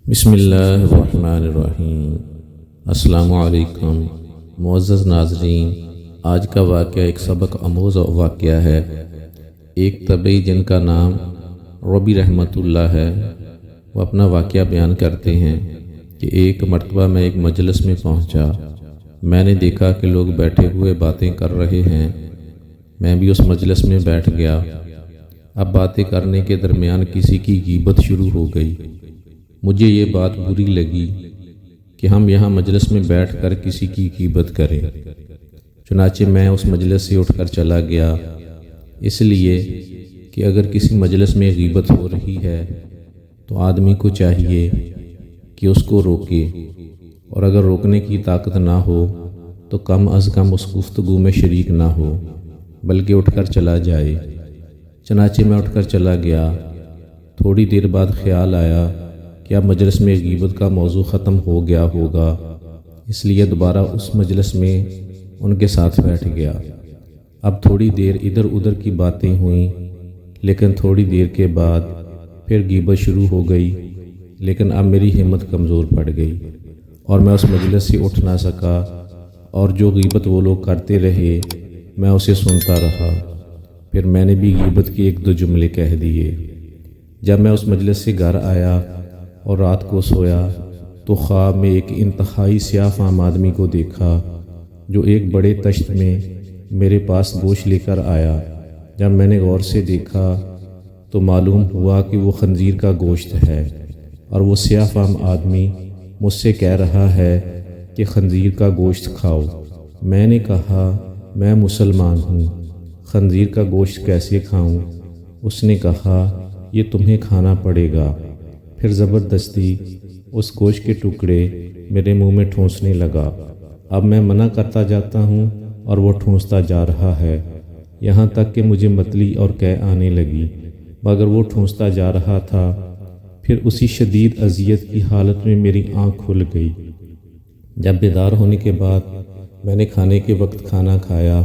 بسم اللہ الرحمن الرحیم۔ السلام علیکم معزز ناظرین، آج کا واقعہ ایک سبق آموز واقعہ ہے۔ ایک طبی جن کا نام ربی رحمۃ اللہ ہے، وہ اپنا واقعہ بیان کرتے ہیں کہ ایک مرتبہ میں ایک مجلس میں پہنچا۔ میں نے دیکھا کہ لوگ بیٹھے ہوئے باتیں کر رہے ہیں۔ میں بھی اس مجلس میں بیٹھ گیا۔ اب باتیں کرنے کے درمیان کسی کی غیبت شروع ہو گئی۔ مجھے یہ بات بری لگی کہ ہم یہاں مجلس میں بیٹھ کر کسی کی غیبت کریں۔ چنانچہ میں اس مجلس سے اٹھ کر چلا گیا، اس لیے کہ اگر کسی مجلس میں غیبت ہو رہی ہے تو آدمی کو چاہیے کہ اس کو روکے، اور اگر روکنے کی طاقت نہ ہو تو کم از کم اس گفتگو میں شریک نہ ہو، بلکہ اٹھ کر چلا جائے۔ چنانچہ میں اٹھ کر چلا گیا۔ تھوڑی دیر بعد خیال آیا کہ اب مجلس میں غیبت کا موضوع ختم ہو گیا ہوگا، اس لیے دوبارہ اس مجلس میں ان کے ساتھ بیٹھ گیا۔ اب تھوڑی دیر ادھر ادھر کی باتیں ہوئیں، لیکن تھوڑی دیر کے بعد پھر غیبت شروع ہو گئی، لیکن اب میری ہمت کمزور پڑ گئی اور میں اس مجلس سے اٹھ نہ سکا، اور جو غیبت وہ لوگ کرتے رہے میں اسے سنتا رہا۔ پھر میں نے بھی غیبت کے ایک دو جملے کہہ دیے۔ جب میں اس مجلس سے گھر آیا اور رات کو سویا تو خواب میں ایک انتہائی سیاہ فام آدمی کو دیکھا جو ایک بڑے تشت میں میرے پاس گوشت لے کر آیا۔ جب میں نے غور سے دیکھا تو معلوم ہوا کہ وہ خنزیر کا گوشت ہے، اور وہ سیاہ فام آدمی مجھ سے کہہ رہا ہے کہ خنزیر کا گوشت کھاؤ۔ میں نے کہا میں مسلمان ہوں، خنزیر کا گوشت کیسے کھاؤں؟ اس نے کہا یہ تمہیں کھانا پڑے گا۔ پھر زبردستی اس گوشت کے ٹکڑے میرے منہ میں ٹھونسنے لگا۔ اب میں منع کرتا جاتا ہوں اور وہ ٹھونستا جا رہا ہے، یہاں تک کہ مجھے متلی اور قے آنے لگی، مگر وہ ٹھونستا جا رہا تھا۔ پھر اسی شدید اذیت کی حالت میں میری آنکھ کھل گئی۔ جب بیدار ہونے کے بعد میں نے کھانے کے وقت کھانا کھایا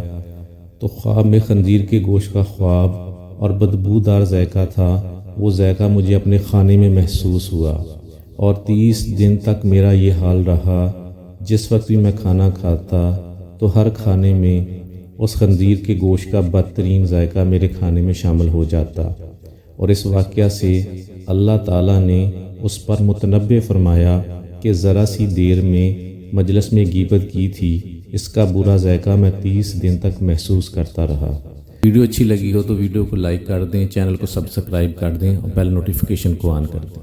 تو خواب میں خنزیر کے گوشت کا خواب اور بدبودار ذائقہ تھا۔ وہ ذائقہ مجھے اپنے کھانے میں محسوس ہوا، اور 30 دن تک میرا یہ حال رہا۔ جس وقت بھی میں کھانا کھاتا تو ہر کھانے میں اس خنزیر کے گوشت کا بدترین ذائقہ میرے کھانے میں شامل ہو جاتا، اور اس واقعہ سے اللہ تعالیٰ نے اس پر متنبع فرمایا کہ ذرا سی دیر میں مجلس میں غیبت کی تھی، اس کا برا ذائقہ میں 30 دن تک محسوس کرتا رہا۔ ویڈیو اچھی لگی ہو تو ویڈیو کو لائک کر دیں، چینل کو سبسکرائب کر دیں اور بیل نوٹیفیکیشن کو آن کر دیں۔